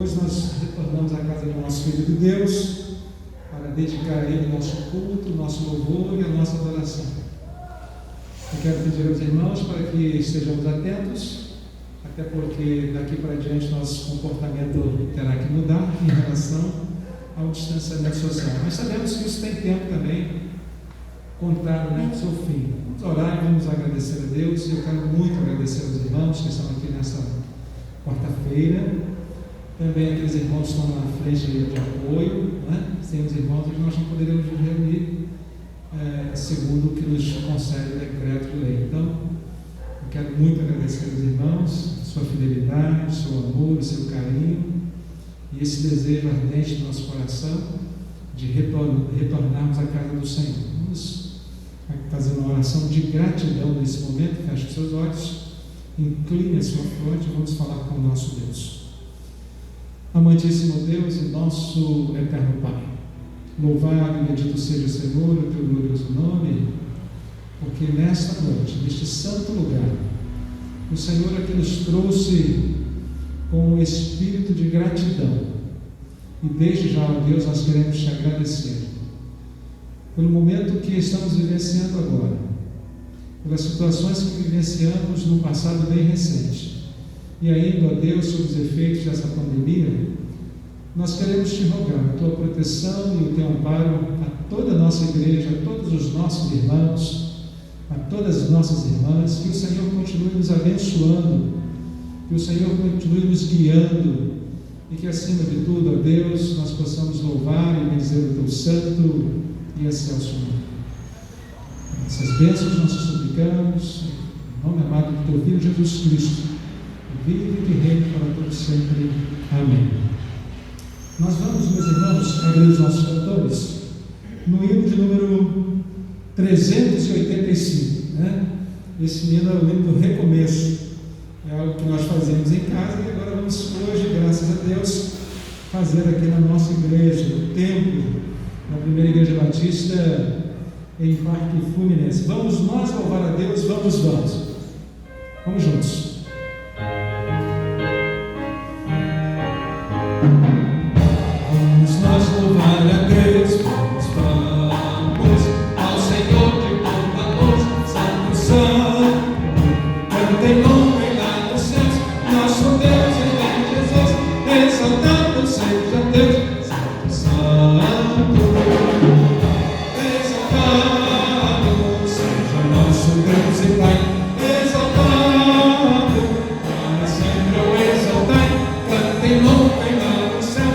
Hoje nós retornamos à casa do nosso Filho de Deus para dedicar a Ele o nosso culto, o nosso louvor e a nossa adoração. Eu quero pedir aos irmãos para que estejamos atentos, até porque daqui para diante nosso comportamento terá que mudar em relação ao distanciamento social. Mas sabemos que isso tem tempo também contado no seu fim. Vamos orar e vamos agradecer a Deus. Eu quero muito agradecer aos irmãos que estão aqui nessa quarta-feira. Também aqueles irmãos que estão na frente de apoio, né? Sem os irmãos nós não poderíamos nos reunir segundo o que nos concede o decreto de lei. Então, eu quero muito agradecer aos irmãos, a sua fidelidade, o seu amor, o seu carinho e esse desejo ardente do nosso coração de retornarmos à casa do Senhor. Vamos fazer uma oração de gratidão nesse momento. Feche os seus olhos, incline a sua fronte e vamos falar com o nosso Deus. Amantíssimo Deus e nosso eterno Pai, louvado e bendito seja o Senhor, o teu glorioso nome, porque nesta noite, neste santo lugar, o Senhor aqui nos trouxe com um espírito de gratidão, e desde já, ó Deus, nós queremos te agradecer pelo momento que estamos vivenciando agora, pelas situações que vivenciamos no passado bem recente. E ainda, ó Deus, sobre os efeitos dessa pandemia, nós queremos te rogar a tua proteção e o teu amparo a toda a nossa igreja, a todos os nossos irmãos, a todas as nossas irmãs, que o Senhor continue nos abençoando, que o Senhor continue nos guiando e que, acima de tudo, ó Deus, nós possamos louvar e bendizer o teu santo e excelso nome. Essas bênçãos nós te suplicamos, em nome amado do teu Filho Jesus Cristo, vive e reina para todos sempre. Amém. Nós vamos, meus irmãos, abrir os nossos cantores no hino de número 385, né? Esse hino é o hino do recomeço, é algo que nós fazemos em casa e agora vamos hoje, graças a Deus, fazer aqui na nossa igreja, no templo, na primeira igreja batista em Parque Fluminense. Vamos nós louvar a Deus, vamos juntos. Vamos nós louvar a Deus, vamos ao Senhor de toda a luz, Santo, Santo, cantem louvem lá nos céus, nosso Deus em Jesus, exaltado seja Deus, Santo, Santo, exaltado seja nosso Deus e Pai, exaltado, para sempre o exaltai, cantem louvem lá nos céus.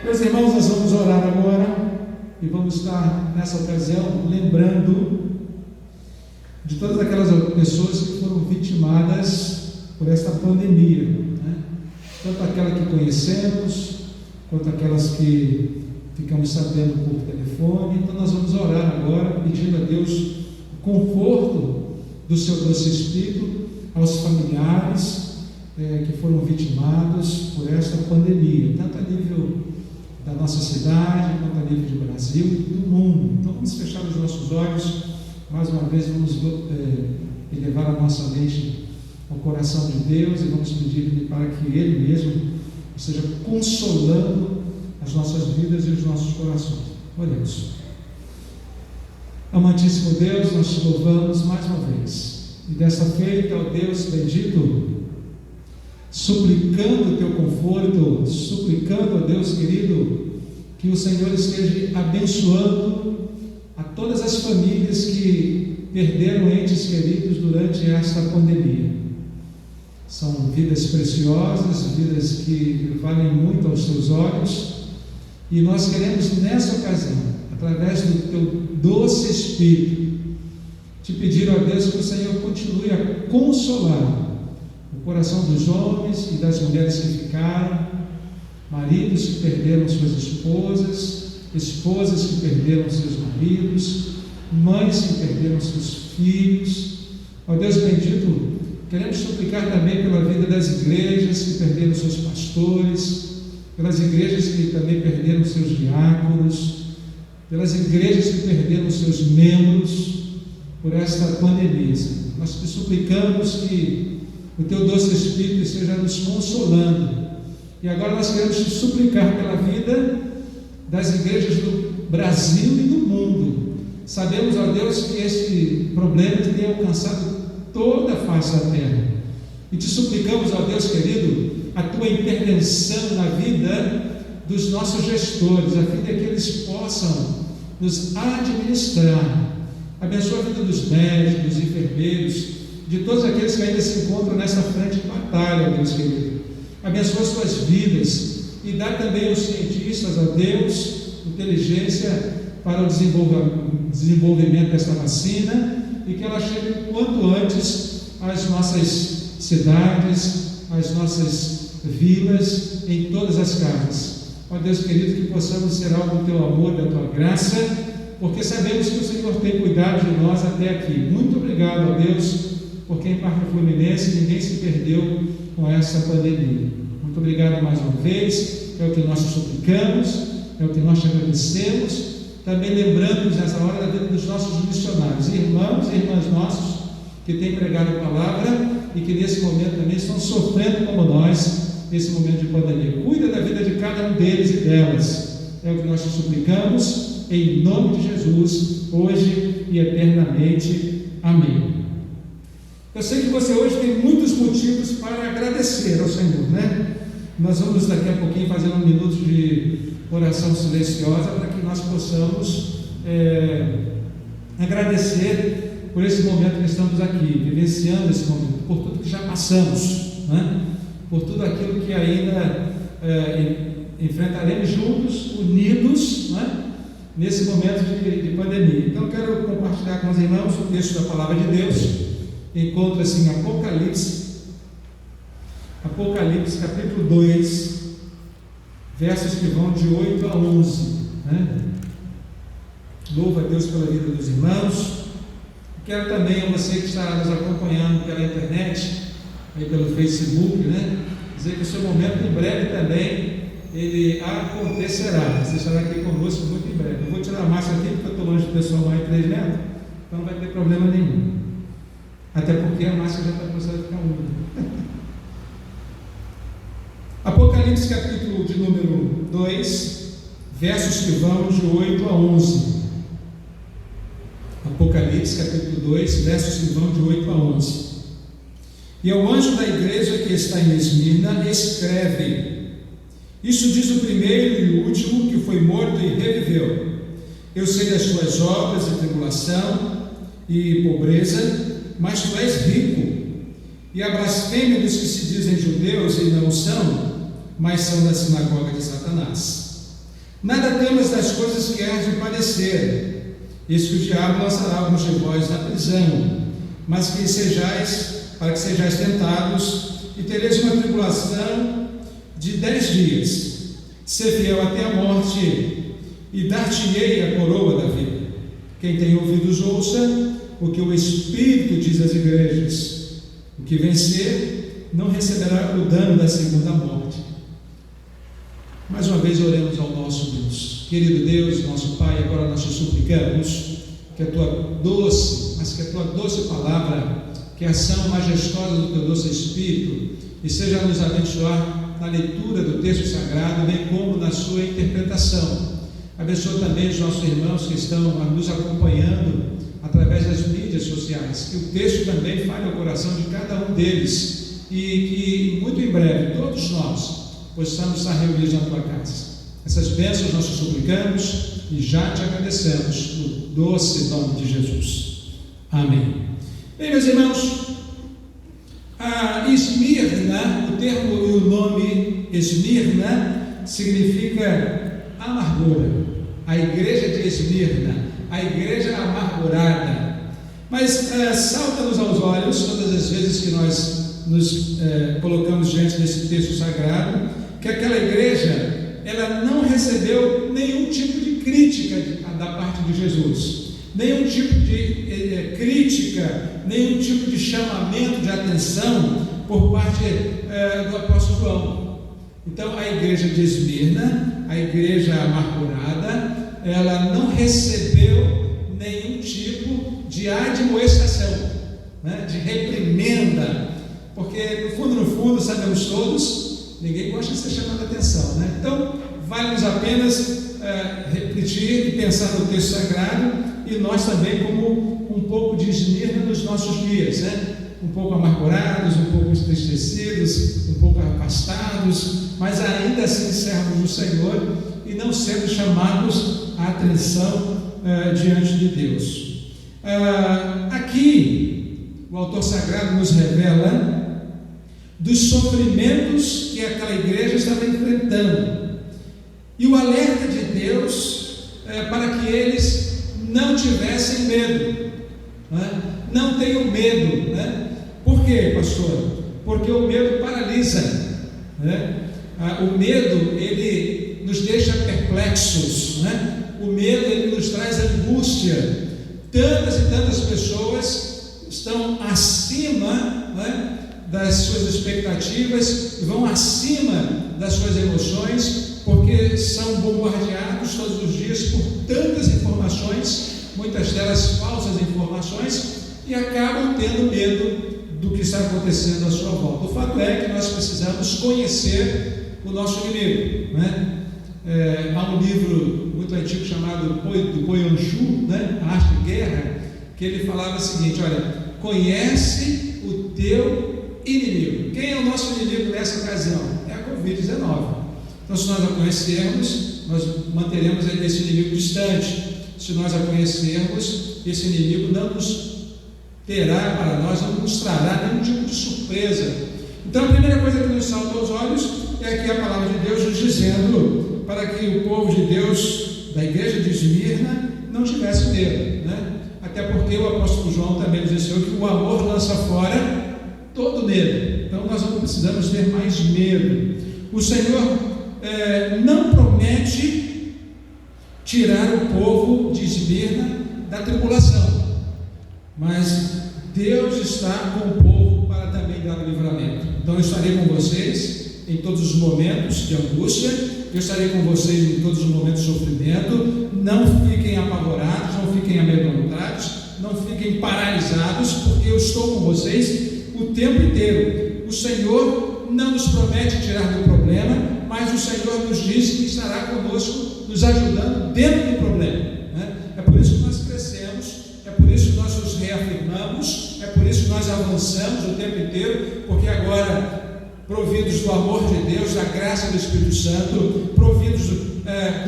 Meus irmãos, nós vamos orar agora e vamos estar nessa ocasião lembrando de todas aquelas pessoas que foram vitimadas por esta pandemia, né? Tanto aquela que conhecemos, quanto aquelas que ficamos sabendo por telefone. Então nós vamos orar agora, pedindo a Deus o conforto do seu doce Espírito aos familiares que foram vitimados por esta pandemia, tanto a nível da nossa cidade, quanto a nível do Brasil e do mundo. Então vamos fechar os nossos olhos, mais uma vez vamos elevar a nossa mente ao coração de Deus e vamos pedir-lhe para que Ele mesmo esteja consolando as nossas vidas e os nossos corações. Oremos. Amantíssimo Deus, nós te louvamos mais uma vez, e dessa feita, ó Deus bendito, suplicando o teu conforto, suplicando, ó Deus querido, que o Senhor esteja abençoando a todas as famílias que perderam entes queridos durante esta pandemia. São vidas preciosas, vidas que valem muito aos teus olhos, e nós queremos nessa ocasião, através do teu doce Espírito, te pedir, ó Deus, que o Senhor continue a consolar o coração dos homens e das mulheres que ficaram, maridos que perderam suas esposas, esposas que perderam seus maridos, mães que perderam seus filhos. Ó Deus bendito, queremos suplicar também pela vida das igrejas que perderam seus pastores, pelas igrejas que também perderam seus diáconos, pelas igrejas que perderam seus membros por esta pandemia. Nós te suplicamos que o teu doce Espírito esteja nos consolando. E agora nós queremos te suplicar pela vida das igrejas do Brasil e do mundo. Sabemos, ó Deus, que este problema tem alcançado toda a face da terra. E te suplicamos, ó Deus querido, a tua intervenção na vida dos nossos gestores, a fim de que eles possam nos administrar. Abençoa a vida dos médicos, dos enfermeiros, de todos aqueles que ainda se encontram nessa frente de batalha, ó Deus querido. Abençoa as suas vidas e dá também aos cientistas, ó Deus, inteligência para o desenvolvimento desta vacina e que ela chegue o quanto antes às nossas cidades, às nossas vilas, em todas as casas. Ó Deus querido, que possamos ser alvo do teu amor, da tua graça, porque sabemos que o Senhor tem cuidado de nós até aqui. Muito obrigado, ó Deus, porque em Parque Fluminense ninguém se perdeu com essa pandemia. Muito obrigado mais uma vez, é o que nós te suplicamos, é o que nós te agradecemos, também lembrando-nos nessa hora da vida dos nossos missionários, irmãos e irmãs nossos que têm pregado a palavra e que nesse momento também estão sofrendo como nós, nesse momento de pandemia. Cuida da vida de cada um deles e delas, é o que nós te suplicamos, em nome de Jesus, hoje e eternamente. Amém. Eu sei que você hoje tem muitos motivos para agradecer ao Senhor, né? Nós vamos daqui a pouquinho fazer um minuto de oração silenciosa para que nós possamos agradecer por esse momento que estamos aqui, vivenciando esse momento, por tudo que já passamos, né? Por tudo aquilo que ainda enfrentaremos juntos, unidos, né? Nesse momento de pandemia. Então eu quero compartilhar com os irmãos o texto da Palavra de Deus. Encontra-se em Apocalipse capítulo 2, versos que vão de 8 a 11, né? Louva a Deus pela vida dos irmãos. Quero também a você que está nos acompanhando pela internet, aí pelo Facebook, né? Dizer que o seu momento em breve também ele acontecerá. Você estará aqui conosco muito em breve. Eu vou tirar a máscara aqui porque eu estou longe do pessoal mais de 3 metros, então não vai ter problema nenhum. Até porque a máscara já está começando a ficar úmida. Apocalipse capítulo de número 2, versos que vão de 8 a 11. Apocalipse capítulo 2, versos que vão de 8 a 11. E ao anjo da igreja que está em Esmirna, escreve: Isso diz o primeiro e o último, que foi morto e reviveu. Eu sei das tuas obras de tribulação e pobreza, mas tu és rico. E a blasfêmia dos que se dizem judeus e não são, mas são da sinagoga de Satanás. Nada temas das coisas que hás de padecer, eis que o diabo lançará alguns de vós na prisão, mas para que sejais tentados, e tereis uma tribulação de 10 dias. Ser fiel até a morte, e dar-te-ei a coroa da vida. Quem tem ouvidos, ouça o que o Espírito diz às igrejas. O que vencer não receberá o dano da segunda morte. Mais uma vez oremos ao nosso Deus. Querido Deus, nosso Pai, agora nós te suplicamos que a tua doce palavra, que a ação majestosa do teu doce Espírito, e seja nos abençoar na leitura do texto sagrado, bem como na sua interpretação. Abençoa também os nossos irmãos que estão nos acompanhando através das mídias sociais, que o texto também fale ao coração de cada um deles, e que muito em breve todos nós possamos estar reunidos na tua casa. Essas bênçãos nós te suplicamos e já te agradecemos no doce nome de Jesus. Amém. Bem, meus irmãos, a Esmirna, o termo e o nome Esmirna significa amargura. A igreja de Esmirna, a igreja amargurada. Mas salta-nos aos olhos todas as vezes que nós nos colocamos diante desse texto sagrado, que aquela igreja, ela não recebeu nenhum tipo de crítica da parte de Jesus, nenhum tipo de crítica, nenhum tipo de chamamento de atenção por parte do apóstolo João. Então a igreja de Esmirna, a igreja amargurada, ela não recebeu nenhum tipo de admoestação, né, de reprimenda, porque no fundo sabemos todos, ninguém gosta de ser chamado a atenção, né? Então vale-nos apenas refletir e pensar no texto sagrado, e nós também como um pouco de Esmirna nos nossos dias, né? Um pouco amargurados, um pouco entristecidos, um pouco afastados, mas ainda assim servos do Senhor e não sendo chamados à atenção diante de Deus. Aqui o autor sagrado nos revela dos sofrimentos que aquela igreja estava enfrentando, e o alerta de Deus para que eles não tivessem medo, né? Não tenham medo, né? Por quê, pastor? Porque o medo paralisa, né? O medo, ele nos deixa perplexos, né? O medo, ele nos traz angústia. Tantas e tantas pessoas estão acima, né, das suas expectativas, vão acima das suas emoções, porque são bombardeados todos os dias por tantas informações, muitas delas falsas informações, e acabam tendo medo do que está acontecendo à sua volta. O fato é que nós precisamos conhecer o nosso inimigo, né? Há um livro muito antigo chamado do Poyonchu, né? A Arte de Guerra, que ele falava o seguinte: olha, conhece o teu inimigo. Quem é o nosso inimigo nessa ocasião? É a Covid-19. Então, se nós a conhecermos, nós manteremos esse inimigo distante. Se nós a conhecermos, esse inimigo não nos terá para nós, não nos trará nenhum tipo de surpresa. Então, a primeira coisa que nos salta aos olhos é aqui a palavra de Deus nos dizendo para que o povo de Deus, da igreja de Esmirna, não tivesse medo, né? Até porque o apóstolo João também nos ensinou que o amor lança fora todo medo. Então nós não precisamos ter mais medo. O Senhor não promete tirar o povo de Esmirna da tribulação, mas Deus está com o povo para também dar o livramento. Então eu estarei com vocês em todos os momentos de angústia, eu estarei com vocês em todos os momentos de sofrimento. Não fiquem apavorados, não fiquem amedrontados, não fiquem paralisados, porque eu estou com vocês o tempo inteiro. O Senhor não nos promete tirar do problema, mas o Senhor nos diz que estará conosco, nos ajudando dentro do problema, né? É por isso que nós crescemos, é por isso que nós nos reafirmamos, é por isso que nós avançamos o tempo inteiro, porque agora, providos do amor de Deus, da graça do Espírito Santo, providos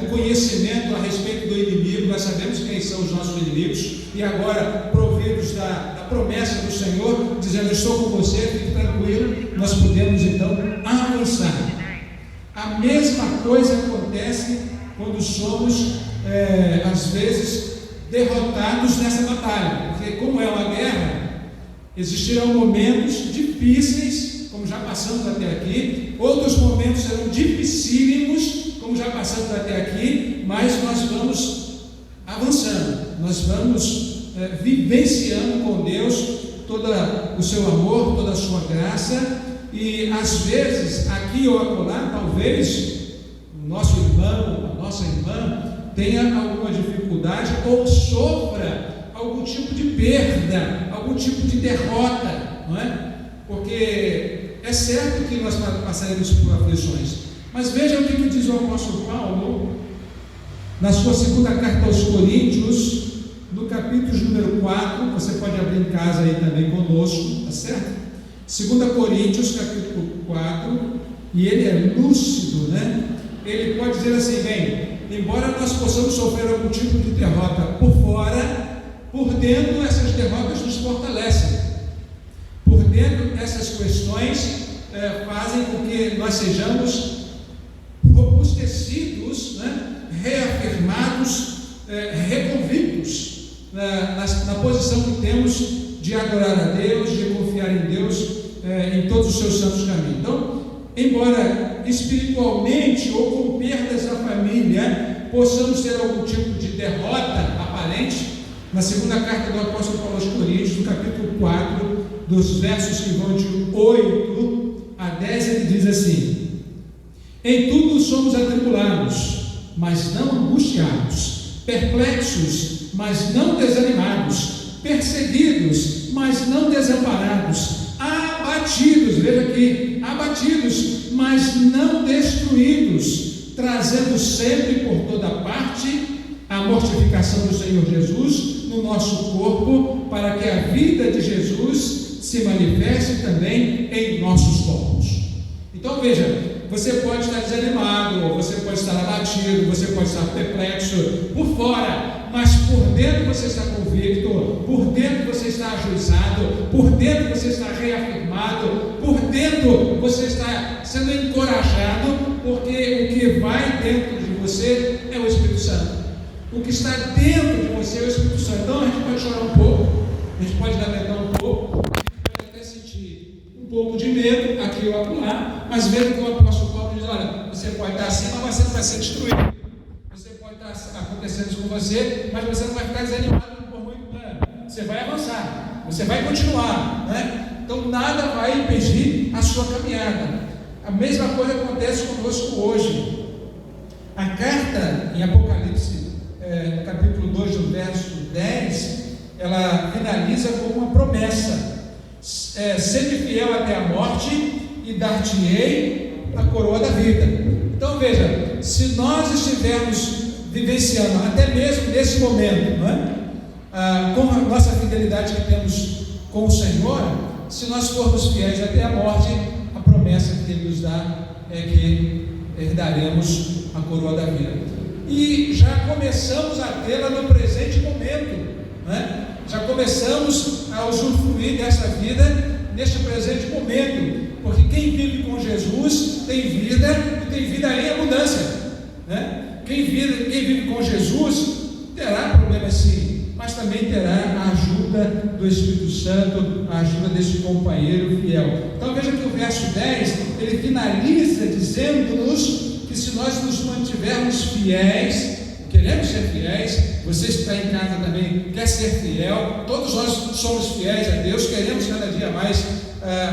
do conhecimento a respeito do inimigo, nós sabemos quem são os nossos inimigos, e agora providos da promessa do Senhor, dizendo: estou com você, fique tranquilo, nós podemos então avançar. A mesma coisa acontece quando quando somos, às vezes, derrotados nessa batalha, porque como é uma guerra, existirão momentos difíceis, como já passamos até aqui, outros momentos serão dificílimos, como já passamos até aqui, mas nós vamos avançando, nós vamos vivenciando com Deus todo o seu amor, toda a sua graça, e às vezes, aqui ou acolá, talvez o nosso irmão, a nossa irmã tenha alguma dificuldade ou sofra algum tipo de perda, algum tipo de derrota, não é? Porque é certo que nós passaremos por aflições, mas veja o que diz o apóstolo Paulo na sua segunda carta aos Coríntios, no capítulo número 4, você pode abrir em casa aí também conosco, tá certo? 2 Coríntios, capítulo 4, e ele é lúcido, né? Ele pode dizer assim: bem, embora nós possamos sofrer algum tipo de derrota por fora, por dentro essas derrotas nos fortalecem. Por dentro essas questões fazem com que nós sejamos robustecidos, né? Reafirmados, reconvictos na posição que temos de adorar a Deus, de confiar em Deus em todos os seus santos caminhos. Então, embora espiritualmente ou com perdas da família possamos ter algum tipo de derrota aparente, na segunda carta do apóstolo Paulo aos Coríntios, no capítulo 4, dos versos que vão de 8 a 10, ele diz assim: em tudo somos atribulados, mas não angustiados, perplexos, mas não desanimados, perseguidos, mas não desamparados, abatidos, veja aqui, abatidos, mas não destruídos, trazendo sempre por toda parte a mortificação do Senhor Jesus no nosso corpo, para que a vida de Jesus se manifeste também em nossos corpos. Então veja, você pode estar desanimado, ou você pode estar abatido, você pode estar perplexo por fora, mas por dentro você está convicto, por dentro você está ajuizado, por dentro você está reafirmado, por dentro você está sendo encorajado, porque o que vai dentro de você é o Espírito Santo. O que está dentro de você é o Espírito Santo. Então a gente pode chorar um pouco, a gente pode lamentar um pouco, a gente pode até sentir um pouco de medo aqui ou acolá, mas veja que o apóstolo Paulo diz: olha, você pode estar assim, mas você não vai ser destruído. Você pode estar acontecendo isso com você, mas você não vai ficar desanimado por muito tempo. Você vai avançar, você vai continuar, né? Então nada vai impedir a sua caminhada. A mesma coisa acontece conosco hoje. A carta em Apocalipse, no capítulo 2, do verso 10, ela finaliza com uma promessa: sede fiel até a morte e dar-te-ei a coroa da vida. Então veja, se nós estivermos vivenciando, até mesmo nesse momento, não é? Com a nossa fidelidade que temos com o Senhor, se nós formos fiéis até a morte, a promessa que Ele nos dá é que herdaremos a coroa da vida. E já começamos a tê-la no presente momento, né? Já começamos a usufruir dessa vida neste presente momento, porque quem vive com Jesus tem vida e tem vida em abundância, né? Quem vive com Jesus terá problemas sim, mas também terá a ajuda do Espírito Santo, a ajuda desse companheiro fiel. Então veja que o verso 10, ele finaliza dizendo-nos que se nós nos mantivermos fiéis, queremos ser fiéis, você que está em casa também quer ser fiel, todos nós somos fiéis a Deus, queremos cada dia mais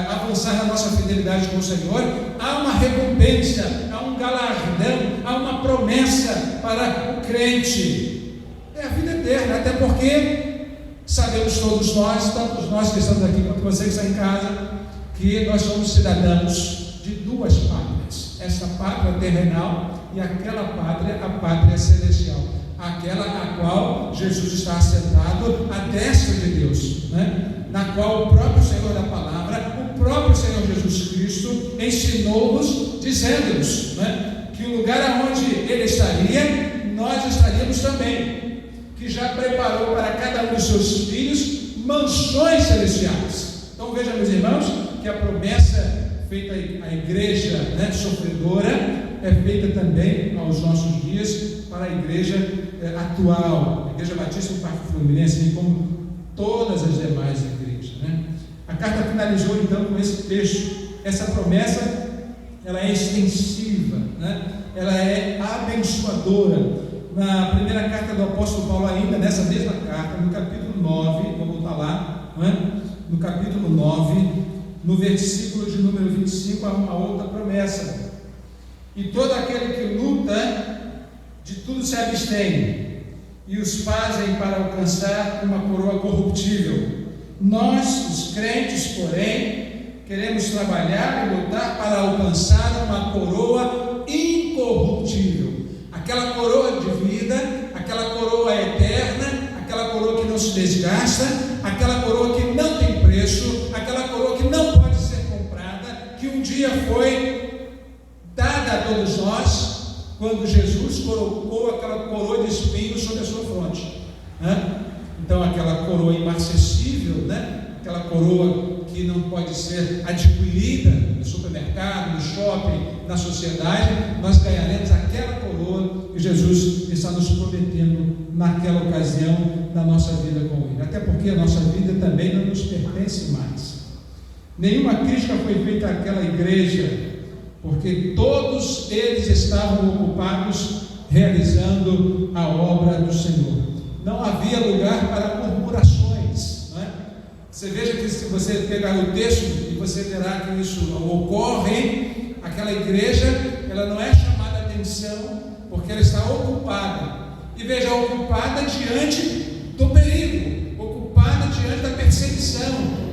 avançar na nossa fidelidade com o Senhor. Há uma recompensa, há um galardão, há uma promessa para o crente, é a vida eterna, até porque sabemos todos nós, tanto nós que estamos aqui quanto você que está em casa, que nós somos cidadãos de duas pátrias, essa pátria terrenal e aquela pátria, a pátria celestial, aquela a qual Jesus está assentado à destra de Deus, né? Na qual o próprio Senhor da palavra, o próprio Senhor Jesus Cristo ensinou-nos, dizendo-nos, né, que o lugar aonde Ele estaria, nós estaríamos também, que já preparou para cada um dos seus filhos mansões celestiais. Então veja, meus irmãos, que a promessa feita à igreja, né, sofredora, é feita também aos nossos dias para a igreja atual, a Igreja Batista do Parque Fluminense, assim como todas as demais igrejas, né? A carta finalizou então com esse texto. Essa promessa, ela é extensiva, né? Ela é abençoadora. Na primeira carta do apóstolo Paulo, ainda nessa mesma carta, no capítulo 9, vou voltar lá, não é? No capítulo 9, no versículo de número 25, há uma outra promessa: e todo aquele que luta, de tudo se abstém, e os fazem para alcançar uma coroa corruptível. Nós, os crentes, porém, queremos trabalhar e lutar para alcançar uma coroa incorruptível, aquela coroa de vida, aquela coroa eterna, aquela coroa que não se desgasta, aquela coroa que não tem preço, aquela coroa que não pode ser comprada, que um dia foi dada a todos nós, quando Jesus colocou aquela coroa de espinhos sobre a sua fronte, né? Então aquela coroa imarcessível, né? Aquela coroa que não pode ser adquirida no supermercado, no shopping, na sociedade, nós ganharemos aquela coroa que Jesus está nos prometendo naquela ocasião da nossa vida com Ele, até porque a nossa vida também não nos pertence mais. Nenhuma crítica foi feita àquela igreja, porque todos eles estavam ocupados realizando a obra do Senhor. Não havia lugar para murmurações, não é? Você veja que se você pegar o texto e você verá que isso ocorre, aquela igreja, ela não é chamada a atenção porque ela está ocupada. E veja, ocupada diante do perigo, ocupada diante da perseguição,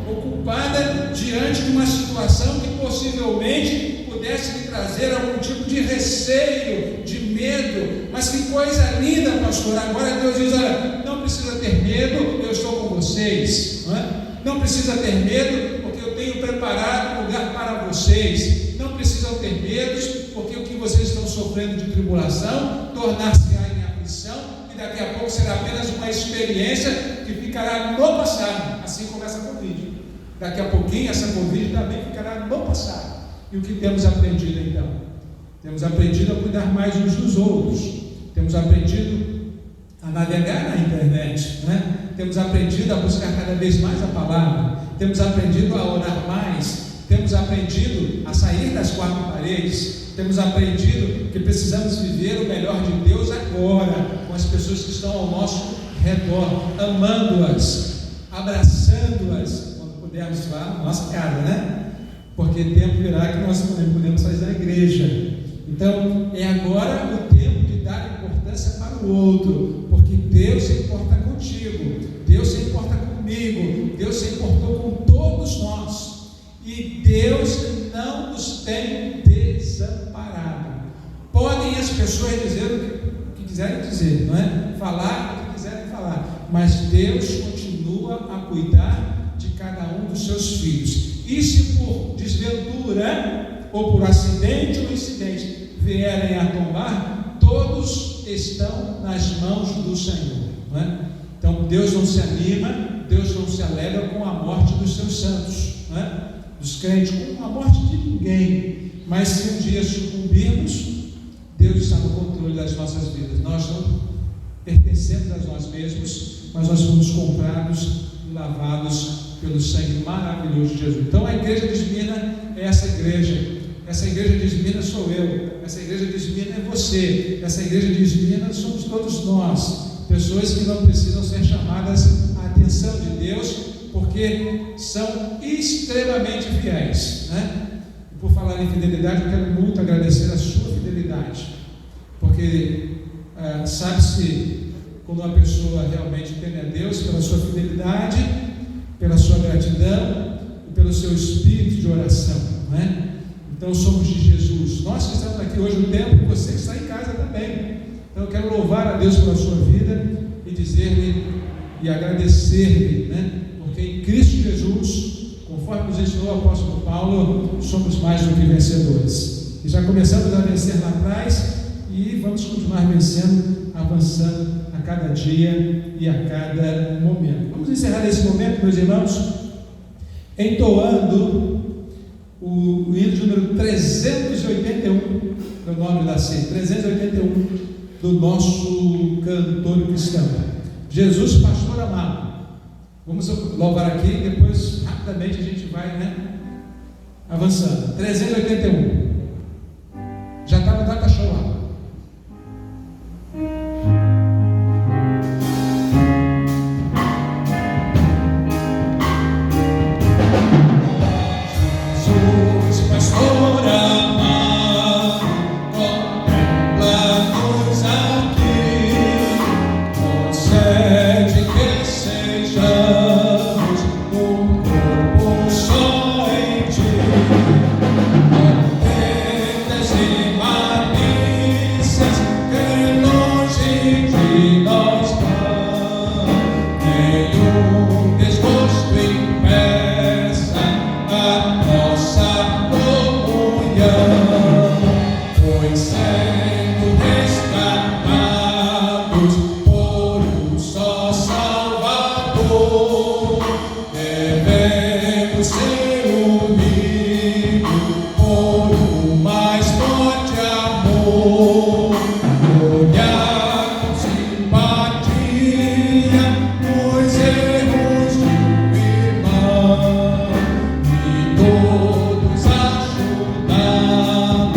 ocupada diante de uma situação que possivelmente pudesse lhe trazer algum tipo de receio, de medo. Mas que coisa linda, pastor! Agora Deus diz: olha, não precisa ter medo, eu estou com vocês, não é? Não precisa ter medo, porque eu tenho preparado um lugar para vocês. Não precisam ter medos, porque o que vocês estão sofrendo de tribulação tornar-se-á em aflição, e daqui a pouco será apenas uma experiência que ficará no passado, assim como essa Covid. Daqui a pouquinho essa Covid também ficará no passado. E o que temos aprendido então? Temos aprendido a cuidar mais uns dos outros, temos aprendido a navegar na internet, né? Temos aprendido a buscar cada vez mais a palavra, temos aprendido a orar mais, temos aprendido a sair das quatro paredes, temos aprendido que precisamos viver o melhor de Deus agora, com as pessoas que estão ao nosso redor, amando-as, abraçando-as, quando pudermos lá na nossa casa, né? Porque tempo virá que nós também podemos sair da igreja. Então, é agora o tempo de dar importância para o outro, porque Deus se importa contigo, Deus se importa comigo, Deus se importou com todos nós, e Deus não nos tem desamparado. Podem as pessoas dizer o que quiserem dizer, não é? Falar o que quiserem falar, mas Deus continua a cuidar de cada um dos seus filhos. E se por desventura, ou por acidente ou incidente, vierem a tombar, todos estão nas mãos do Senhor, não é? Então Deus não se anima, Deus não se alegra com a morte dos seus santos, não é? Dos crentes, com a morte de ninguém. Mas se um dia sucumbirmos, Deus está no controle das nossas vidas. Nós não pertencemos a nós mesmos, mas nós fomos comprados e lavados pelo sangue maravilhoso de Jesus. Então a igreja de Esmirna é essa igreja. Essa igreja de Esmirna sou eu, essa igreja de Esmirna é você, essa igreja de Esmirna somos todos nós, pessoas que não precisam ser chamadas à atenção de Deus, porque são extremamente fiéis, né? E por falar em fidelidade, eu quero muito agradecer a sua fidelidade, porque sabe-se quando uma pessoa realmente teme a Deus pela sua fidelidade, pela sua gratidão e pelo seu espírito de oração, não é? Então somos de Jesus. Nós que estamos aqui hoje no templo, e você que está em casa também. Então eu quero louvar a Deus pela sua vida e dizer-lhe e agradecer-lhe, né? Porque em Cristo Jesus, conforme nos ensinou o apóstolo Paulo, somos mais do que vencedores. E já começamos a vencer lá atrás e vamos continuar vencendo, avançando a cada dia e a cada momento. Vamos encerrar esse momento, meus irmãos, entoando o hino de número 381, meu nome da C, 381 do nosso cantor cristão. Jesus, pastor amado. Vamos louvar aqui e depois rapidamente a gente vai, avançando. 381. Já está no data show lá. Jesus, pastor amado, contempla-nos aqui, concede que sejamos um corpo só em ti. Contentas e malícias que longe de nós vão, nenhum desgosto impeça a nossa comunhão, pois sendo resgatados por um só Salvador, devemos ser unidos por um mais forte amor, olhar com simpatia os erros de um irmão e todos ajudar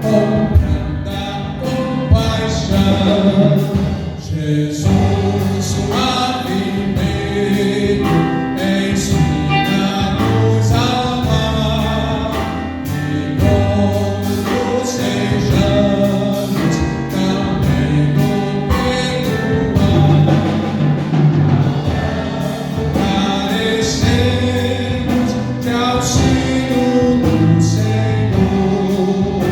com tanta compaixão. Jesus suavemente ensina-nos a amar, e como sejamos também no perdoar. Carecemos de auxílio do Senhor,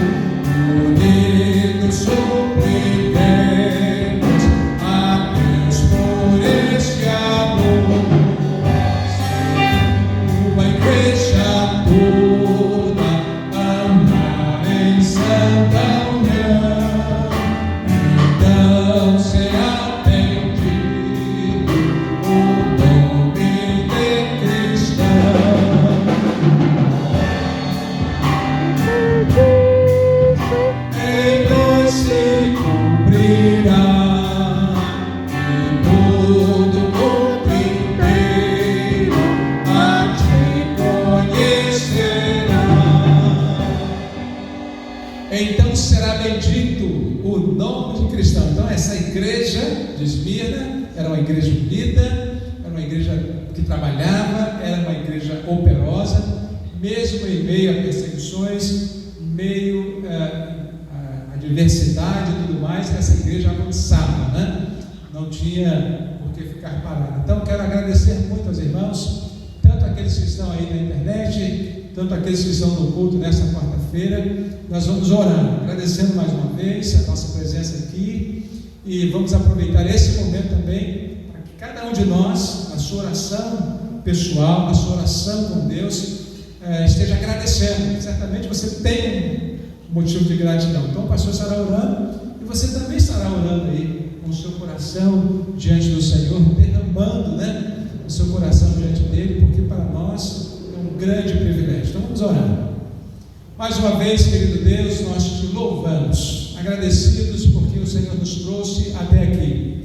unidos supliquemos a Deus por este amor. Sua igreja toda andar em santa união, então será atendido o nome de cristão. Em nós se cumprirá e todo mundo inteiro a te conhecerá. Então será bendito o nome de cristão. Então essa igreja de Esmirna era uma igreja unida, era uma igreja que trabalhava, era uma igreja operosa, mesmo em meio a perseguições, em meio a diversidade e tudo mais, essa igreja avançava, não tinha por que ficar parada. Então quero agradecer muito aos irmãos, tanto aqueles que estão aí na internet, tanto aqueles que estão no culto nesta quarta-feira. Nós vamos orando, agradecendo mais uma vez a nossa presença aqui, e vamos aproveitar esse momento também para que cada um de nós, na sua oração pessoal, na sua oração com Deus, esteja agradecendo. Certamente você tem um motivo de gratidão. Então o pastor estará orando e você também estará orando aí com o seu coração diante do Senhor, derramando o seu coração diante dele, porque para nós é um grande privilégio. Então vamos orar. Mais uma vez, querido Deus, nós te louvamos, agradecidos porque o Senhor nos trouxe até aqui,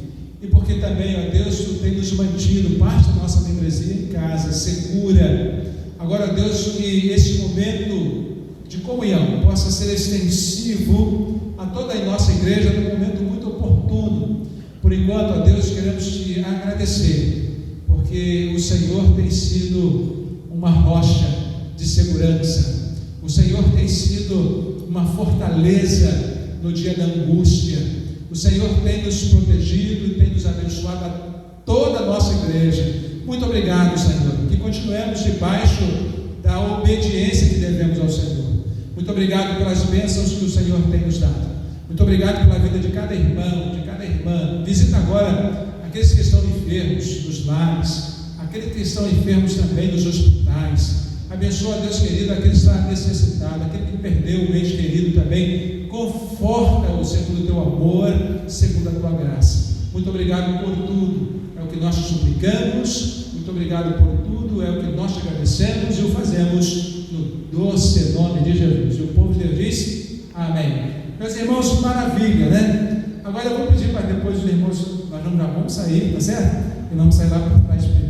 e porque também, ó Deus, tu tem nos mantido parte da nossa membresia em casa, segura. Agora, Deus, que esse momento de comunhão possa ser extensivo a toda a nossa igreja num momento muito oportuno. Por enquanto, ó Deus, queremos te agradecer, porque o Senhor tem sido uma rocha de segurança. O Senhor tem sido uma fortaleza no dia da angústia. O Senhor tem nos protegido e tem nos abençoado a toda a nossa igreja. Muito obrigado, Senhor, que continuemos debaixo da obediência que devemos ao Senhor. Muito obrigado pelas bênçãos que o Senhor tem nos dado. Muito obrigado pela vida de cada irmão, de cada irmã. Visita agora aqueles que estão enfermos nos lares, aqueles que estão enfermos também nos hospitais. Abençoa, Deus querido, aquele que está necessitado, aquele que perdeu um ente querido também. Conforta-o segundo o teu amor, segundo a tua graça. Muito obrigado por tudo, é o que nós te suplicamos. Muito obrigado por tudo, é o que nós te agradecemos e o fazemos no doce nome de Jesus. E o povo de Deus disse: amém. Meus irmãos, maravilha, né? Agora eu vou pedir para depois os irmãos, nós não vamos sair, tá certo? E vamos sair lá por trás primeiro.